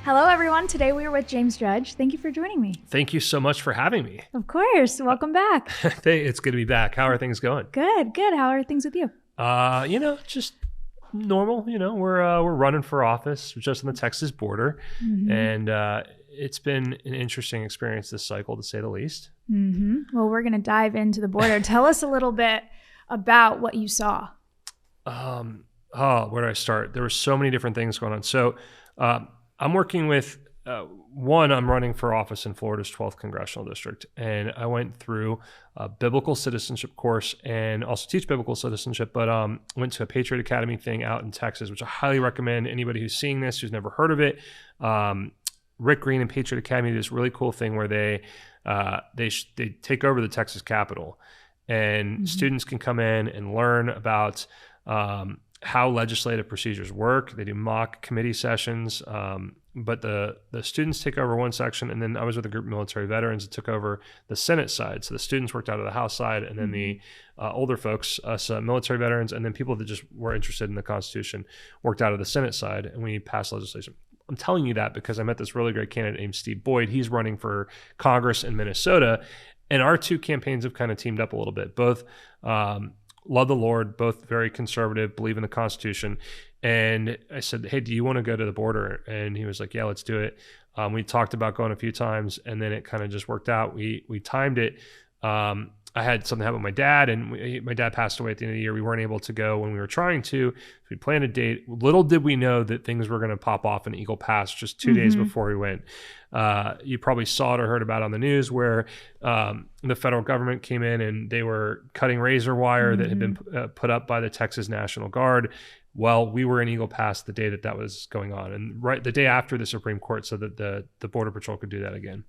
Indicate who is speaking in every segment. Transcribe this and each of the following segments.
Speaker 1: Hello, everyone. Today we are with James Drudge. Thank you for joining me.
Speaker 2: Thank you so much for having me.
Speaker 1: Of course. Welcome back.
Speaker 2: It's good to be back. How are things going?
Speaker 1: Good. How are things with you?
Speaker 2: Just normal. We're running for office just on the Texas border, and it's been an interesting experience this cycle, to say the least.
Speaker 1: Well, we're going to dive into the border. Tell us a little bit about what you saw.
Speaker 2: Where do I start? There were so many different things going on. So I'm working with, I'm running for office in Florida's 12th Congressional District. And I went through a biblical citizenship course and also teach biblical citizenship, but went to a Patriot Academy thing out in Texas, which I highly recommend anybody who's seeing this, who's never heard of it. Rick Green and Patriot Academy do this really cool thing where they take over the Texas Capitol, and students can come in and learn about how legislative procedures work. They do mock committee sessions, but the students take over one section, and then I was with a group of military veterans that took over the Senate side. So the students worked out of the House side, and then the older folks, us military veterans, and then people that just were interested in the Constitution worked out of the Senate side, and we passed legislation. I'm telling you that because I met this really great candidate named Steve Boyd. He's running for Congress in Minnesota, and our two campaigns have kind of teamed up a little bit. Both love the Lord, both very conservative, believe in the Constitution. And I said, hey, do you want to go to the border? And he was like, yeah, let's do it. We talked about going a few times, and then it kind of just worked out. We timed it. I had something happen with my dad, and my dad passed away at the end of the year. We weren't able to go when we were trying to. So we planned a date. Little did we know that things were going to pop off in Eagle Pass just 2 days before we went. You probably saw it or heard about it on the news where the federal government came in and they were cutting razor wire that had been put up by the Texas National Guard. Well, we were in Eagle Pass the day that was going on, and right the day after the Supreme Court said that the Border Patrol could do that again.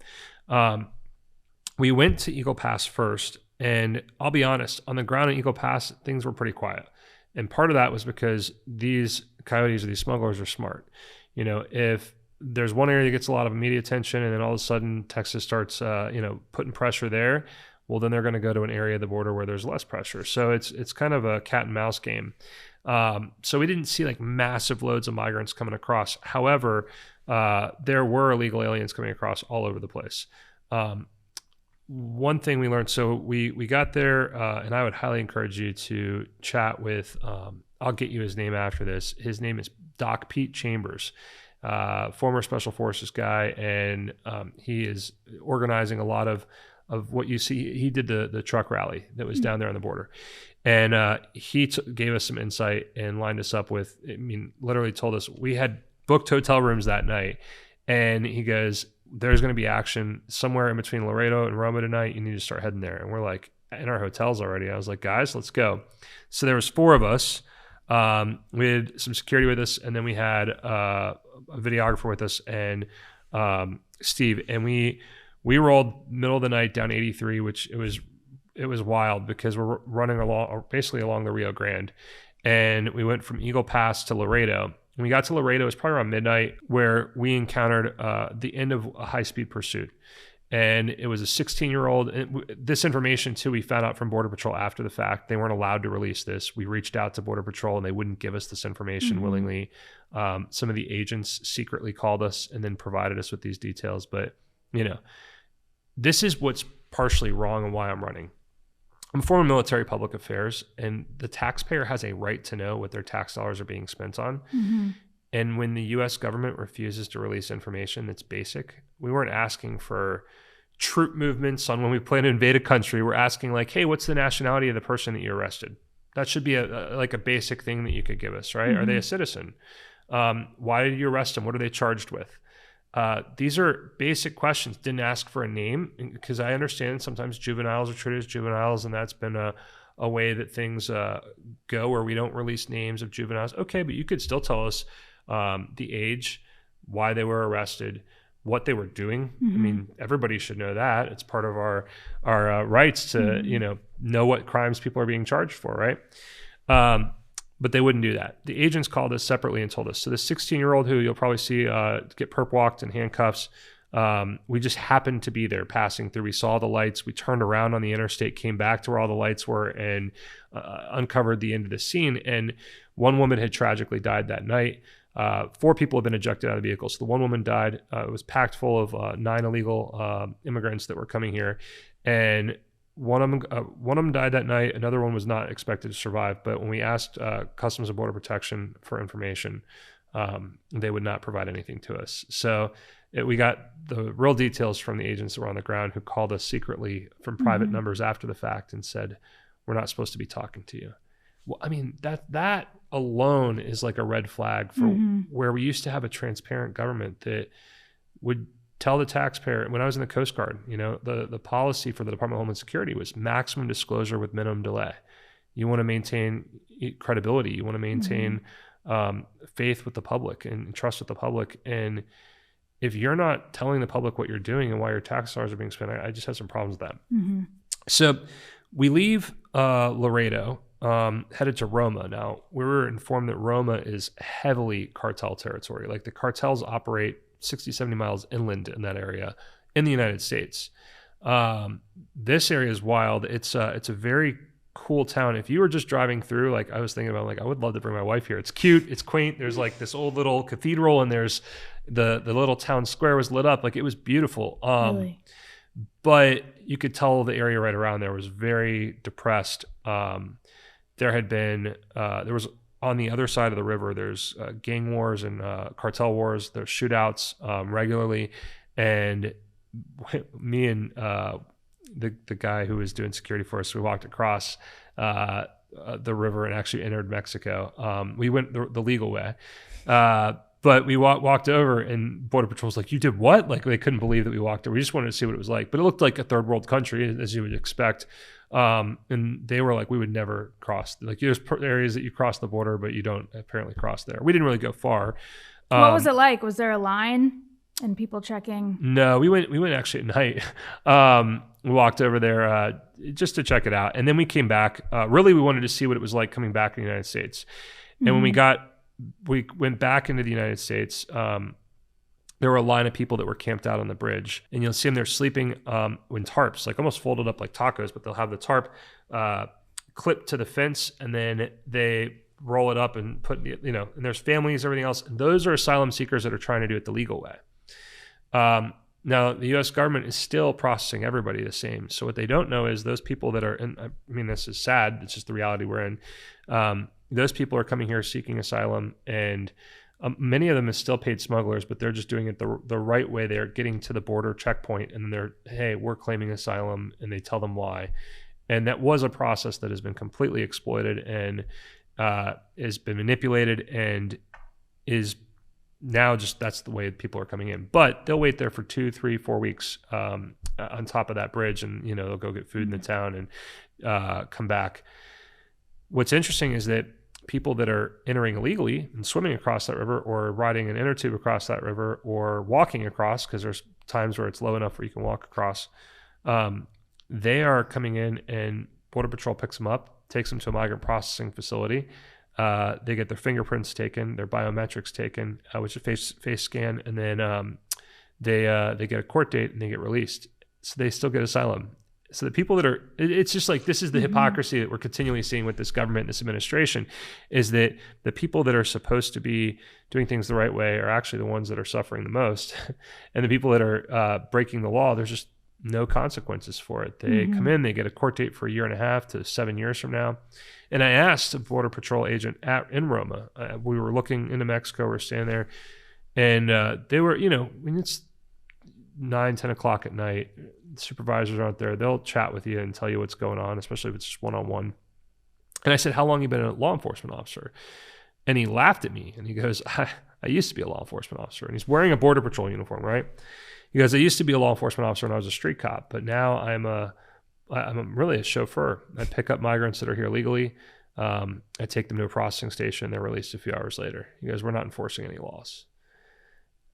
Speaker 2: We went to Eagle Pass first, and I'll be honest, on the ground in Eagle Pass, things were pretty quiet. And part of that was because these coyotes or these smugglers are smart. If there's one area that gets a lot of media attention and then all of a sudden Texas starts, putting pressure there, well, then they're going to go to an area of the border where there's less pressure. So it's kind of a cat and mouse game. So we didn't see like massive loads of migrants coming across. However, there were illegal aliens coming across all over the place. One thing we learned, so we got there, and I would highly encourage you to chat with, I'll get you his name after this. His name is Doc Pete Chambers, former Special Forces guy, and he is organizing a lot of what you see. He did the truck rally that was down there on the border, and he gave us some insight and lined us up with, literally told us, we had booked hotel rooms that night, and he goes, there's going to be action somewhere in between Laredo and Roma tonight. You need to start heading there. And we're like in our hotels already. I was like, guys, let's go. So there was 4 of us. We had some security with us, and then we had a videographer with us, and Steve. And we rolled middle of the night down 83, which it was wild because we're running basically along the Rio Grande. And we went from Eagle Pass to Laredo. When we got to Laredo, it was probably around midnight, where we encountered the end of a high-speed pursuit. And it was a 16-year-old. This information, too, we found out from Border Patrol after the fact. They weren't allowed to release this. We reached out to Border Patrol, and they wouldn't give us this information willingly. Some of the agents secretly called us and then provided us with these details. But, this is what's partially wrong and why I'm running. I'm former military public affairs, and the taxpayer has a right to know what their tax dollars are being spent on. And when the U.S. government refuses to release information that's basic, we weren't asking for troop movements on when we plan to invade a country. We're asking like, hey, what's the nationality of the person that you arrested? That should be a basic thing that you could give us, right? Are they a citizen? Why did you arrest them? What are they charged with? These are basic questions. Didn't ask for a name because I understand sometimes juveniles are treated as juveniles, and that's been a way that things go where we don't release names of juveniles. Okay, but you could still tell us the age, why they were arrested, what they were doing. Everybody should know that. It's part of our rights to know what crimes people are being charged for, right? But they wouldn't do that. The agents called us separately and told us. So the 16-year-old who you'll probably see get perp walked in handcuffs, we just happened to be there passing through. We saw the lights. We turned around on the interstate, came back to where all the lights were, and uncovered the end of the scene. And one woman had tragically died that night. 4 people have been ejected out of the vehicle. So the one woman died. It was packed full of 9 illegal immigrants that were coming here. And one of them died that night. Another one was not expected to survive. But when we asked Customs and Border Protection for information, they would not provide anything to us. So we got the real details from the agents that were on the ground, who called us secretly from private numbers after the fact and said, "We're not supposed to be talking to you." Well, I mean, that alone is like a red flag for where we used to have a transparent government that would tell the taxpayer. When I was in the Coast Guard, the policy for the Department of Homeland Security was maximum disclosure with minimum delay. You want to maintain credibility. You want to maintain faith with the public and trust with the public. And if you're not telling the public what you're doing and why your tax dollars are being spent, I just have some problems with that. So we leave Laredo, headed to Roma. Now, we were informed that Roma is heavily cartel territory. Like, the cartels operate 60, 70 miles inland in that area in the United States. This area is wild. It's a very cool town. If you were just driving through, like, I was thinking about, like, I would love to bring my wife here. It's cute. It's quaint. There's like this old little cathedral, and there's the little town square was lit up. Like, it was beautiful.
Speaker 1: Really?
Speaker 2: But you could tell the area right around there was very depressed. There was on the other side of the river, there's gang wars and cartel wars. There's shootouts regularly. And me and the guy who was doing security for us, we walked across the river and actually entered Mexico. We went the legal way. But we walked over, and Border Patrol was like, "You did what?" Like, they couldn't believe that we walked over. We just wanted to see what it was like. But it looked like a third world country, as you would expect. And they were like, "We would never cross. Like, there's areas that you cross the border, but you don't apparently cross there." We didn't really go far.
Speaker 1: What was it like? Was there a line and people checking?
Speaker 2: No, we went actually at night. We walked over there just to check it out. And then we came back. Really, we wanted to see what it was like coming back to the United States. And when we went back into the United States, there were a line of people that were camped out on the bridge, and you'll see them, they're sleeping in tarps, like almost folded up like tacos, but they'll have the tarp clipped to the fence, and then they roll it up and put, and there's families, everything else. And those are asylum seekers that are trying to do it the legal way. Now, the U.S. government is still processing everybody the same. So what they don't know is those people that are, and I mean, this is sad, it's just the reality we're in. Those people are coming here seeking asylum, and many of them is still paid smugglers, but they're just doing it the right way. They're getting to the border checkpoint, and then hey, we're claiming asylum, and they tell them why. And that was a process that has been completely exploited and has been manipulated, and is now just, that's the way people are coming in. But they'll wait there for 2, 3, 4 weeks on top of that bridge, and they'll go get food in the town and come back. What's interesting is that people that are entering illegally and swimming across that river, or riding an inner tube across that river, or walking across, because there's times where it's low enough where you can walk across, they are coming in, and Border Patrol picks them up, takes them to a migrant processing facility. They get their fingerprints taken, their biometrics taken, which is a face scan, and then they get a court date and they get released. So they still get asylum. So the people that are, it's just like, this is the hypocrisy that we're continually seeing with this government, this administration, is that the people that are supposed to be doing things the right way are actually the ones that are suffering the most. And the people that are breaking the law, there's just no consequences for it. They come in, they get a court date for 1.5 to 7 years from now. And I asked a Border Patrol agent in Roma, we were looking into Mexico, we were standing there, and they were, when it's 9, 10 o'clock at night, supervisors aren't there. They'll chat with you and tell you what's going on, especially if it's just one-on-one. And I said, "How long have you been a law enforcement officer?" And he laughed at me, and he goes, I used to be a law enforcement officer. And he's wearing a Border Patrol uniform, right? He goes, "I used to be a law enforcement officer when I was a street cop, but now I'm really a chauffeur. I pick up migrants that are here legally. I take them to a processing station. They're released a few hours later." He goes, "We're not enforcing any laws."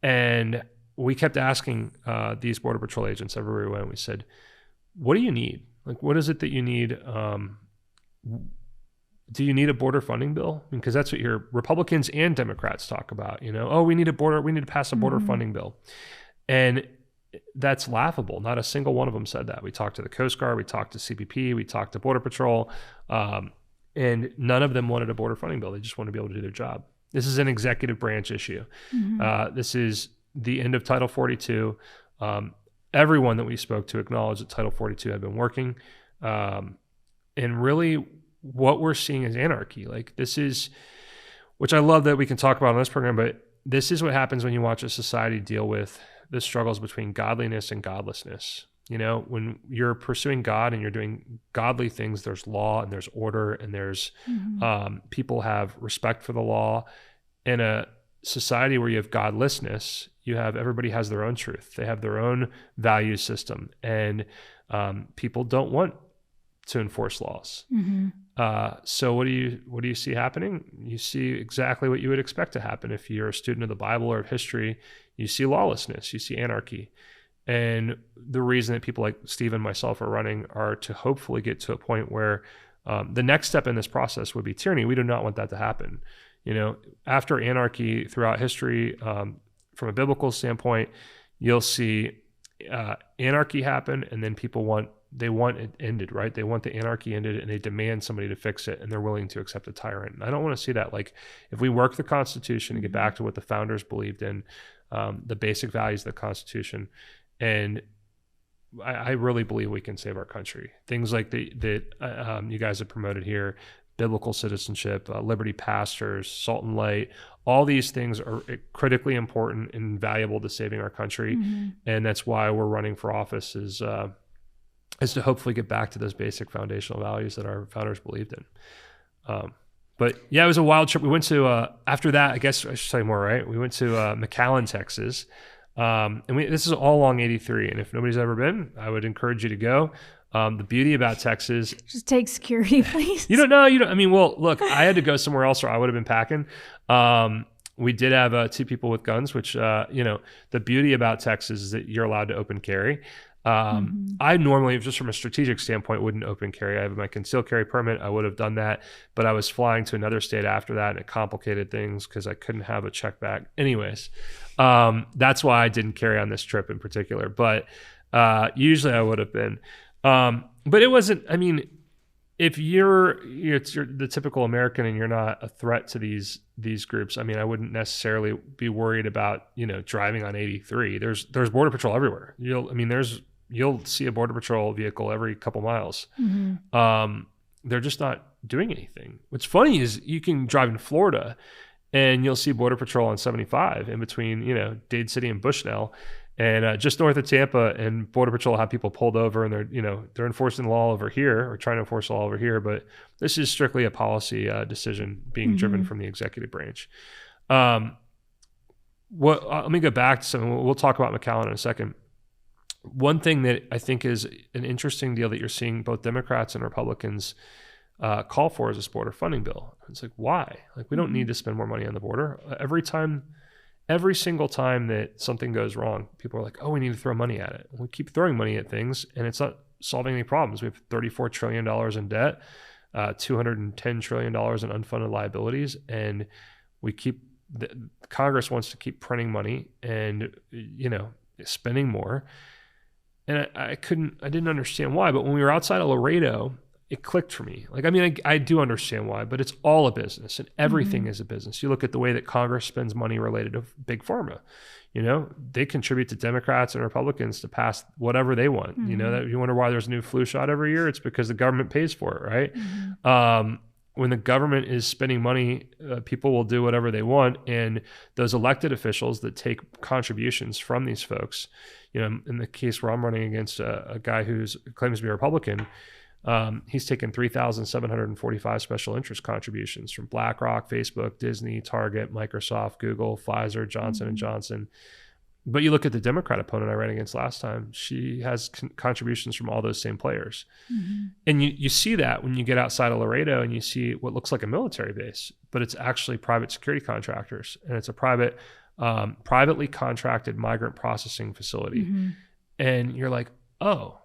Speaker 2: And we kept asking these Border Patrol agents everywhere we went. We said, "What do you need? Like, what is it that you need? Do you need a border funding bill?" Because that's what your Republicans and Democrats talk about. Oh, we need to pass a border funding bill. And that's laughable. Not a single one of them said that. We talked to the Coast Guard, we talked to CBP, we talked to Border Patrol, and none of them wanted a border funding bill. They just want to be able to do their job. This is an executive branch issue. This is the end of Title 42. Everyone that we spoke to acknowledged that Title 42 had been working. And really what we're seeing is anarchy. Like this is, which I love that we can talk about on this program, but this is what happens when you watch a society deal with the struggles between godliness and godlessness. You know, when you're pursuing God and you're doing godly things, there's law and there's order and there's people have respect for the law. In a society where you have godlessness, you have everybody has their own truth. They have their own value system, and people don't want to enforce laws. So what do you see happening? You see exactly what you would expect to happen if you're a student of the Bible or of history. You see lawlessness, you see anarchy. And the reason that people like Steve and myself are running are to hopefully get to a point where the next step in this process would be tyranny. We do not want that to happen. You know, after anarchy throughout history, from a biblical standpoint, you'll see anarchy happen, and then people want it ended, right? They want the anarchy ended, and they demand somebody to fix it, and they're willing to accept a tyrant. And I don't want to see that. Like, if we work the Constitution and get back to what the founders believed in, the basic values of the Constitution, and I really believe we can save our country. Things like that you guys have promoted here, biblical citizenship, liberty pastors, salt and light, all these things are critically important and valuable to saving our country. And that's why we're running for office is to hopefully get back to those basic foundational values that our founders believed in. But yeah, it was a wild trip. We went to, after that, I guess I should say more, right? We went to McAllen, Texas. And this is all along 83. And if nobody's ever been, I would encourage you to go. The beauty about Texas,
Speaker 1: just take security, please.
Speaker 2: I mean, well, look, I had to go somewhere else or I would have been packing. We did have 2 people with guns, which, the beauty about Texas is that you're allowed to open carry. I normally, just from a strategic standpoint, wouldn't open carry. I have my concealed carry permit. I would have done that, but I was flying to another state after that, and it complicated things because I couldn't have a check bag. Anyways, that's why I didn't carry on this trip in particular, but usually I would have been. But it wasn't, I mean, if you're the typical American and you're not a threat to these groups, I mean, I wouldn't necessarily be worried about, driving on 83. There's Border Patrol everywhere. You'll see a Border Patrol vehicle every couple miles. They're just not doing anything. What's funny is you can drive in Florida and you'll see Border Patrol on 75 in between, Dade City and Bushnell. And just north of Tampa, and Border Patrol have people pulled over, and they're enforcing the law over here, or trying to enforce the law over here. But this is strictly a policy decision being driven from the executive branch. Let me go back to something. We'll talk about McAllen in a second. One thing that I think is an interesting deal that you're seeing both Democrats and Republicans call for is this border funding bill. It's like, why? Like, we don't need to spend more money on the border. Every single time that something goes wrong, people are like, oh, we need to throw money at it. We keep throwing money at things, and it's not solving any problems. We have $34 trillion in debt, $210 trillion in unfunded liabilities, and Congress wants to keep printing money and, spending more. And I didn't understand why, but when we were outside of Laredo, it clicked for me. Like, I mean, I do understand why, but it's all a business, and everything is a business. You look at the way that Congress spends money related to big pharma. They contribute to Democrats and Republicans to pass whatever they want. That you wonder why there's a new flu shot every year. It's because the government pays for it, right? When the government is spending money, people will do whatever they want. And those elected officials that take contributions from these folks, in the case where I'm running against a guy who claims to be a Republican, he's taken 3,745 special interest contributions from BlackRock, Facebook, Disney, Target, Microsoft, Google, Pfizer, Johnson & Johnson. But you look at the Democrat opponent I ran against last time, she has contributions from all those same players. And you see that when you get outside of Laredo and you see what looks like a military base, but it's actually private security contractors. And it's a privately contracted migrant processing facility. And you're like, oh,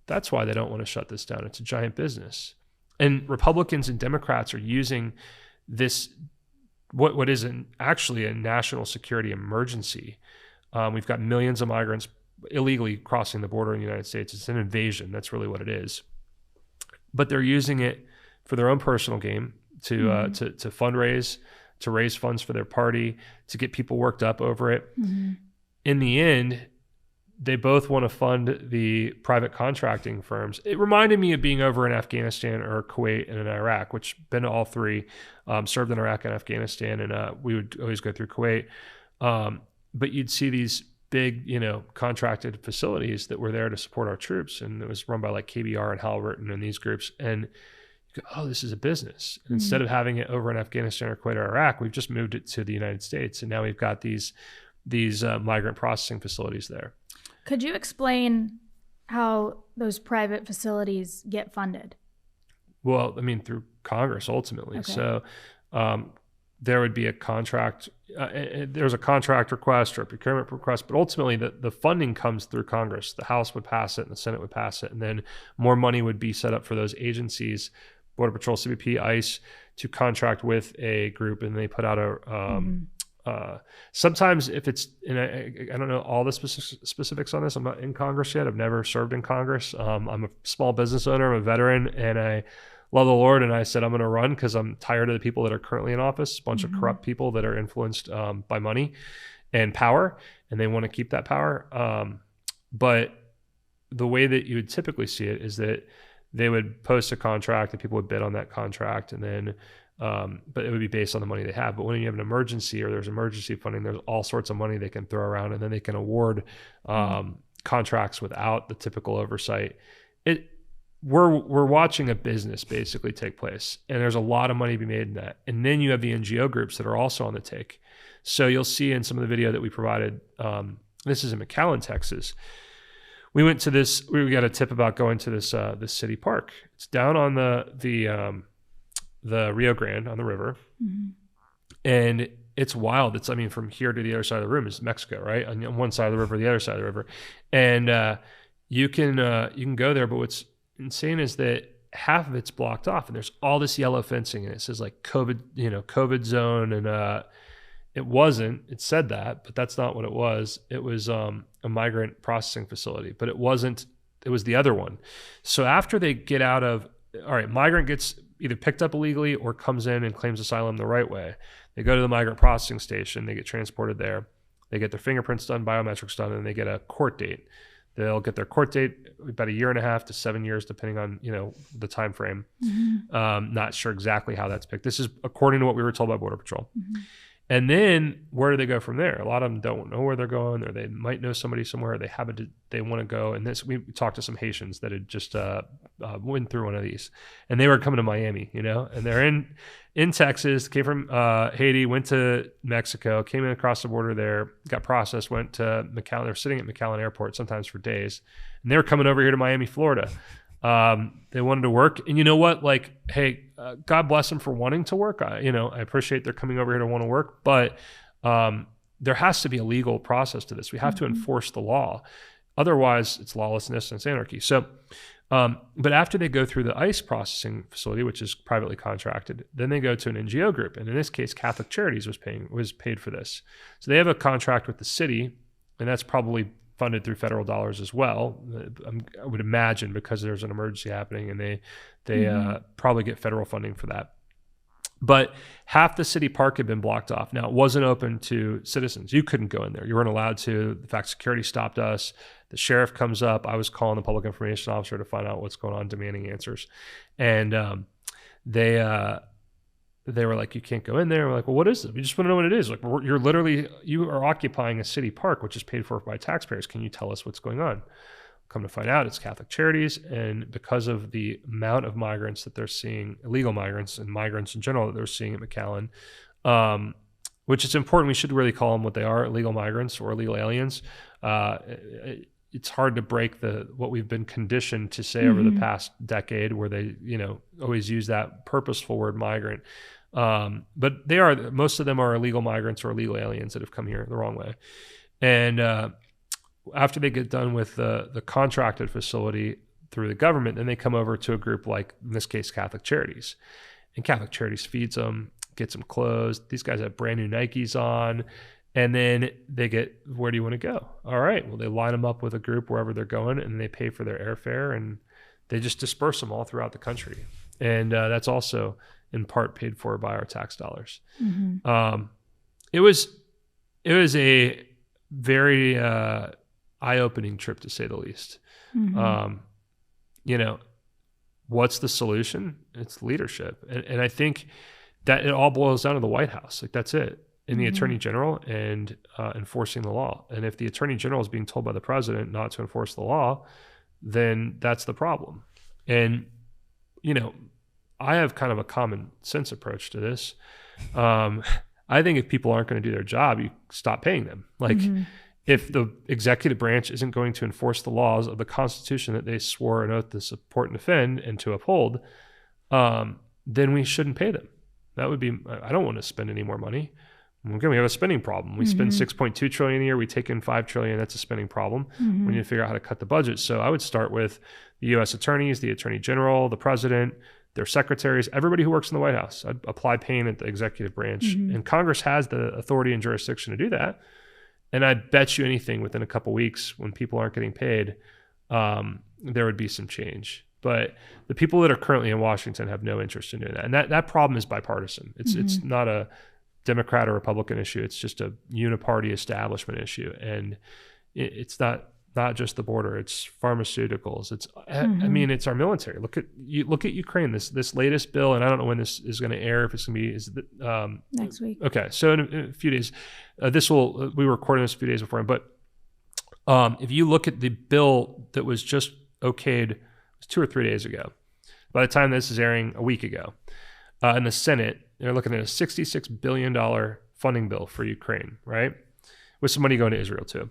Speaker 2: that's why they don't want to shut this down. It's a giant business. And Republicans and Democrats are using this, what is actually a national security emergency. We've got millions of migrants illegally crossing the border in the United States. It's an invasion. That's really what it is. But they're using it for their own personal gain to fundraise, to raise funds for their party, to get people worked up over it.
Speaker 1: Mm-hmm.
Speaker 2: In the end, they both want to fund the private contracting firms. It reminded me of being over in Afghanistan or Kuwait and in Iraq, which been to all three, served in Iraq and Afghanistan, and we would always go through Kuwait. But you'd see these big, contracted facilities that were there to support our troops, and it was run by like KBR and Halliburton and these groups. And you go, oh, this is a business. Mm-hmm. Instead of having it over in Afghanistan or Kuwait or Iraq, we've just moved it to the United States, and now we've got these migrant processing facilities there.
Speaker 1: Could you explain how those private facilities get funded?
Speaker 2: Well, I mean, through Congress ultimately.
Speaker 1: Okay.
Speaker 2: So there would be a contract. There's a contract request or a procurement request, but ultimately the funding comes through Congress. The House would pass it and the Senate would pass it. And then more money would be set up for those agencies, Border Patrol, CBP, ICE, to contract with a group, and they put out sometimes if it's, and I don't know all the specifics on this. I'm not in Congress yet. I've never served in Congress. I'm a small business owner. I'm a veteran, and I love the Lord. And I said, I'm going to run because I'm tired of the people that are currently in office, a bunch of corrupt people that are influenced by money and power, and they want to keep that power. But the way that you would typically see it is that they would post a contract and people would bid on that contract, and then but it would be based on the money they have. But when you have an emergency or there's emergency funding, there's all sorts of money they can throw around, and then they can award contracts without the typical oversight. We're watching a business basically take place, and there's a lot of money to be made in that. And then you have the NGO groups that are also on the take. So you'll see in some of the video that we provided, this is in McAllen, Texas. We went to this, we got a tip about going to this city park. It's down on the Rio Grande on the river. Mm-hmm. And it's wild. It's, from here to the other side of the room is Mexico, right? On one side of the river, the other side of the river. And you can go there, but what's insane is that half of it's blocked off, and there's all this yellow fencing, and it says like COVID zone. And it said that, but that's not what it was. It was a migrant processing facility, but it wasn't, it was the other one. So after they get out of, all right, migrant gets either picked up illegally or comes in and claims asylum the right way. They go to the migrant processing station, they get transported there, they get their fingerprints done, biometrics done, and they get a court date. They'll get their court date about 1.5 to 7 years, depending on, the time frame. Mm-hmm. Not sure exactly how that's picked. This is according to what we were told by Border Patrol. Mm-hmm. And then where do they go from there? A lot of them don't know where they're going, or they might know somebody somewhere. They want to go. And we talked to some Haitians that had just went through one of these, and they were coming to Miami, and they're in Texas, came from Haiti, went to Mexico, came in across the border there, got processed, went to McAllen. They're sitting at McAllen Airport sometimes for days, and they were coming over here to Miami, Florida. They wanted to work, and you know what? Like, hey, God bless them for wanting to work. I appreciate they're coming over here to want to work, but there has to be a legal process to this. We have to enforce the law. Otherwise, it's lawlessness and it's anarchy. So, but after they go through the ICE processing facility, which is privately contracted, then they go to an NGO group, and in this case, Catholic Charities was paid for this. So they have a contract with the city, and that's probably funded through federal dollars as well. I would imagine, because there's an emergency happening, and they probably get federal funding for that. But half the city park had been blocked off. Now, it wasn't open to citizens. You couldn't go in there. You weren't allowed to. In fact, security stopped us. The sheriff comes up. I was calling the public information officer to find out what's going on, demanding answers. And they were like, you can't go in there. We're like, well, what is it? We just want to know what it is. Like, you are occupying a city park, which is paid for by taxpayers. Can you tell us what's going on? Come to find out, it's Catholic Charities. And because of the amount of migrants that they're seeing, illegal migrants and migrants in general that they're seeing at McAllen, which is important. We should really call them what they are, illegal migrants or illegal aliens. It's hard to break what we've been conditioned to say over the past decade, where they, always use that purposeful word migrant. But most of them are illegal migrants or illegal aliens that have come here the wrong way. And after they get done with the contracted facility through the government, then they come over to a group like, in this case, Catholic Charities. And Catholic Charities feeds them, gets them clothes. These guys have brand new Nikes on. And then they get, where do you want to go? All right, well, they line them up with a group wherever they're going, and they pay for their airfare, and they just disperse them all throughout the country. And that's also in part paid for by our tax dollars.
Speaker 1: Mm-hmm.
Speaker 2: It was a very eye-opening trip, to say the least.
Speaker 1: Mm-hmm.
Speaker 2: What's the solution? It's leadership. And I think that it all boils down to the White House. Like, that's it. And the Attorney General and enforcing the law. And if the Attorney General is being told by the president not to enforce the law, then that's the problem. And, I have kind of a common sense approach to this. I think if people aren't going to do their job, you stop paying them. Like, if the executive branch isn't going to enforce the laws of the Constitution that they swore an oath to support and defend and to uphold, then we shouldn't pay them. That would be, I don't want to spend any more money. Again, we have a spending problem. We spend $6.2 trillion a year. We take in $5 trillion. That's a spending problem. We need to figure out how to cut the budget. So I would start with the U.S. attorneys, the Attorney General, the president, their secretaries, everybody who works in the White House. I'd apply pain at the executive branch. And Congress has the authority and jurisdiction to do that. And I bet you anything within a couple weeks, when people aren't getting paid, there would be some change. But the people that are currently in Washington have no interest in doing that. And that problem is bipartisan. It's not a Democrat or Republican issue. It's just a uniparty establishment issue. And it's not just the border. It's pharmaceuticals. It's it's our military. Look at Ukraine. This latest bill, and I don't know when this is going to air. If it's going to be
Speaker 1: next week.
Speaker 2: Okay, so in a few days, we were recording this a few days before. But if you look at the bill that was just okayed, it was 2 or 3 days ago. By the time this is airing, a week ago, in the Senate, they're looking at a $66 billion funding bill for Ukraine, right? With some money going to Israel too.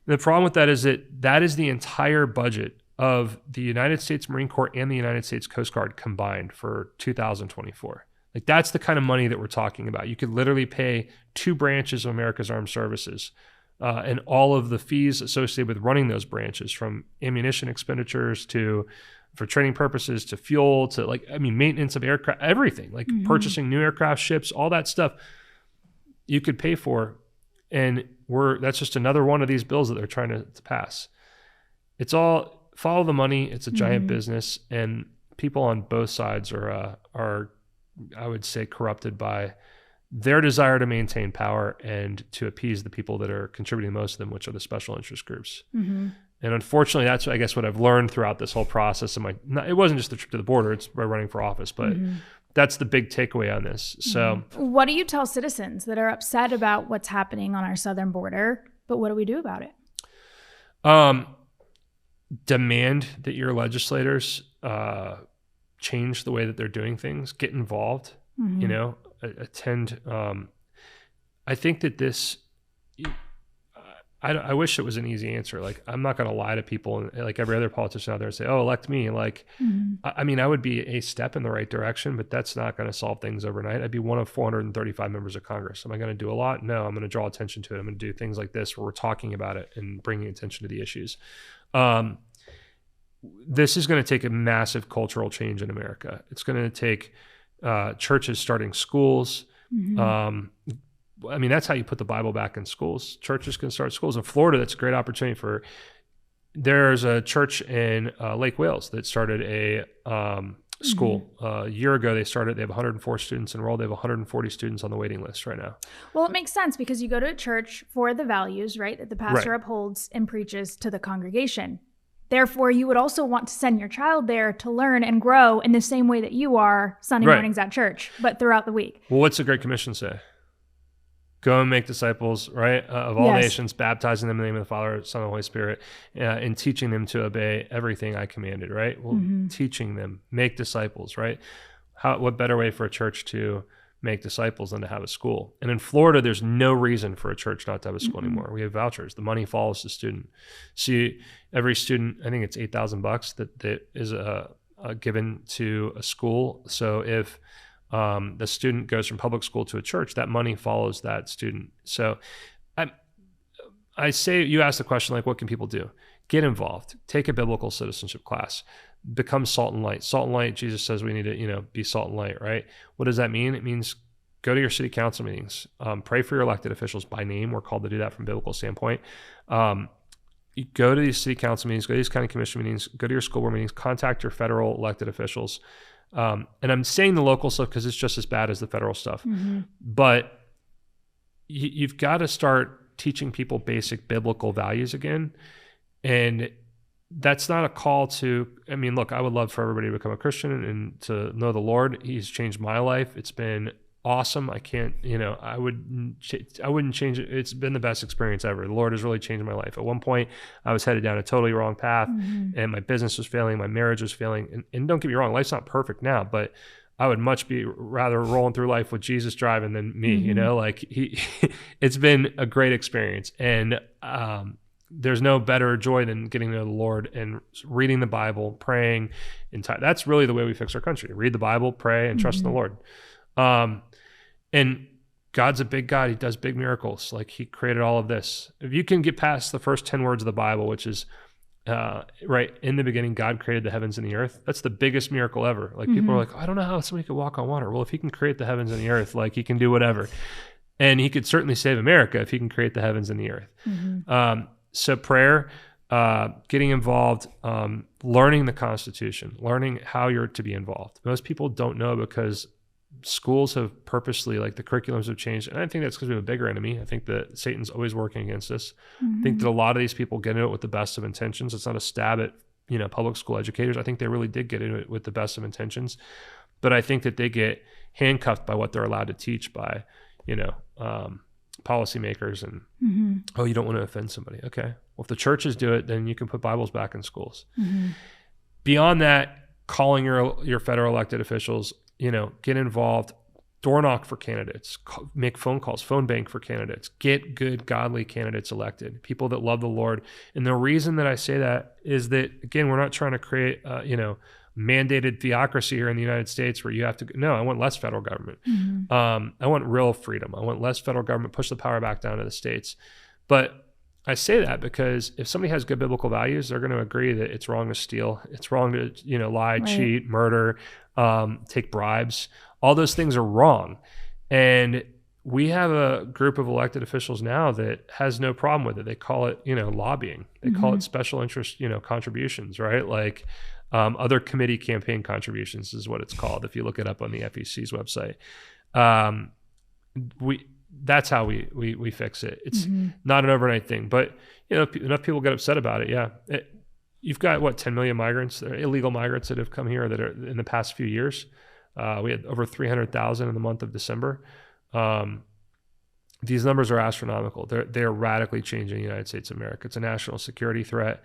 Speaker 2: The problem with that is that is the entire budget of the United States Marine Corps and the United States Coast Guard combined for 2024. Like, that's the kind of money that we're talking about. You could literally pay 2 branches of America's Armed Services and all of the fees associated with running those branches, from ammunition expenditures for training purposes to fuel to maintenance of aircraft, everything, like purchasing new aircraft, ships, all that stuff you could pay for. And that's just another one of these bills that they're trying to pass. It's all follow the money. It's a giant business, and people on both sides are I would say corrupted by their desire to maintain power and to appease the people that are contributing most to them, which are the special interest groups. And unfortunately, that's, I guess, what I've learned throughout this whole process. It wasn't just the trip to the border, it's by running for office, but that's the big takeaway on this. So
Speaker 1: what do you tell citizens that are upset about what's happening on our southern border, but what do we do about it?
Speaker 2: Demand that your legislators change the way that they're doing things, get involved, attend. I think that this, I wish it was an easy answer. Like, I'm not going to lie to people, and like every other politician out there, and say, "Oh, elect me." Like, I would be a step in the right direction, but that's not going to solve things overnight. I'd be one of 435 members of Congress. Am I going to do a lot? No, I'm going to draw attention to it. I'm going to do things like this where we're talking about it and bringing attention to the issues. This is going to take a massive cultural change in America. It's going to take churches starting schools. That's how you put the Bible back in schools. Churches can start schools. In Florida, that's a great opportunity there's a church in Lake Wales that started a school. A year ago, they have 104 students enrolled. They have 140 students on the waiting list right now.
Speaker 1: Well, it makes sense because you go to a church for the values, right, that the pastor upholds and preaches to the congregation. Therefore, you would also want to send your child there to learn and grow in the same way that you are Sunday mornings at church, but throughout the week.
Speaker 2: Well, what's the Great Commission say? Go and make disciples, right, of all nations, baptizing them in the name of the Father, Son, and Holy Spirit, and teaching them to obey everything I commanded, right? Well, teaching them, make disciples, right? What better way for a church to make disciples than to have a school? And in Florida, there's no reason for a church not to have a school anymore. We have vouchers. The money follows the student. See, every student, I think it's $8,000 that is given to a school. So if the student goes from public school to a church, that money follows that student. So I say, you ask the question, like, what can people do? Get involved. Take a biblical citizenship class. Become salt and light. Salt and light, Jesus says we need to, be salt and light, right? What does that mean? It means go to your city council meetings. Pray for your elected officials by name. We're called to do that from a biblical standpoint. You go to these city council meetings, go to these county commission meetings, go to your school board meetings, contact your federal elected officials. And I'm saying the local stuff because it's just as bad as the federal stuff. But you've got to start teaching people basic biblical values again. And that's not a call to, I mean, look, I would love for everybody to become a Christian and to know the Lord. He's changed my life. It's been awesome. I can't, I wouldn't change it. It's been the best experience ever. The Lord has really changed my life. At one point, I was headed down a totally wrong path, and my business was failing, my marriage was failing. And don't get me wrong, life's not perfect now, but I would much be rather rolling through life with Jesus driving than me, it's been a great experience. And there's no better joy than getting to know the Lord and reading the Bible, praying. That's really the way we fix our country. Read the Bible, pray, and trust in the Lord. And God's a big God. He does big miracles. Like, he created all of this. If you can get past the first 10 words of the Bible, which is, right in the beginning, God created the heavens and the earth. That's the biggest miracle ever. Like, people are like, I don't know how somebody could walk on water. Well, if he can create the heavens and the earth, like, he can do whatever. And he could certainly save America if he can create the heavens and the earth. So prayer, getting involved, learning the Constitution, learning how you're to be involved. Most people don't know because schools have purposely, like, the curriculums have changed. And I think that's because we have a bigger enemy. I think that Satan's always working against us. I think that a lot of these people get into it with the best of intentions. It's not a stab at, public school educators. I think they really did get into it with the best of intentions. But I think that they get handcuffed by what they're allowed to teach by, policymakers and, oh, you don't want to offend somebody. Okay. Well, if the churches do it, then you can put Bibles back in schools. Beyond that, calling your federal elected officials, get involved, door knock for candidates, make phone calls, phone bank for candidates, get good, godly candidates elected, people that love the Lord. And the reason that I say that is that, again, we're not trying to create, mandated theocracy here in the United States where you have to, no, I want less federal government. I want real freedom. I want less federal government, push the power back down to the states. But I say that because if somebody has good biblical values, they're going to agree that it's wrong to steal. It's wrong to, lie, cheat, murder, take bribes. All those things are wrong. And we have a group of elected officials now that has no problem with it. They call it, lobbying. They call it special interest, contributions, right? Like, other committee campaign contributions is what it's called. If you look it up on the FEC's website, that's how we fix it. It's not an overnight thing, but enough people get upset about it. Yeah. You've got 10 million migrants, illegal migrants that have come here that are in the past few years. We had over 300,000 in the month of December. These numbers are astronomical. They're radically changing the United States of America. It's a national security threat.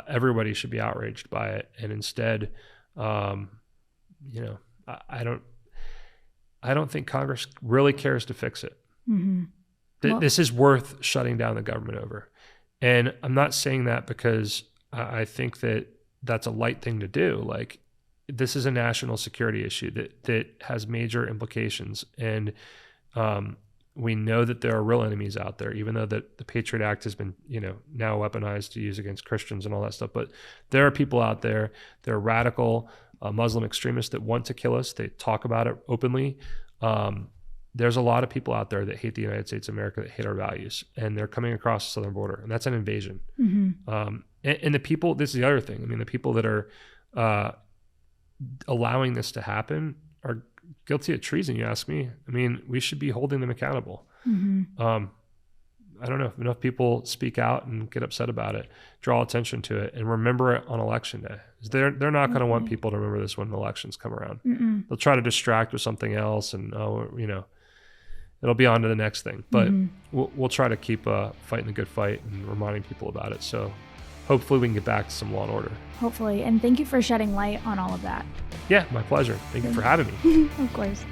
Speaker 2: Everybody should be outraged by it. And instead, I don't think Congress really cares to fix it. This is worth shutting down the government over. And I'm not saying that because I think that that's a light thing to do. Like, this is a national security issue that has major implications. And we know that there are real enemies out there, even though the Patriot Act has been, now weaponized to use against Christians and all that stuff. But there are people out there, they're radical Muslim extremists that want to kill us. They talk about it openly. There's a lot of people out there that hate the United States of America, that hate our values, and they're coming across the southern border, and that's an invasion. And the people, this is the other thing. I mean, the people that are allowing this to happen are guilty of treason, you ask me. I mean, we should be holding them accountable. I don't know if enough people speak out and get upset about it, draw attention to it, and remember it on election day. They're not going to want people to remember this when elections come around. They'll try to distract with something else, and it'll be on to the next thing. But we'll try to keep fighting the good fight and reminding people about it. So hopefully we can get back to some law and order.
Speaker 1: Hopefully. And thank you for shedding light on all of that.
Speaker 2: Yeah, my pleasure. Thank you for having me.
Speaker 1: Of course.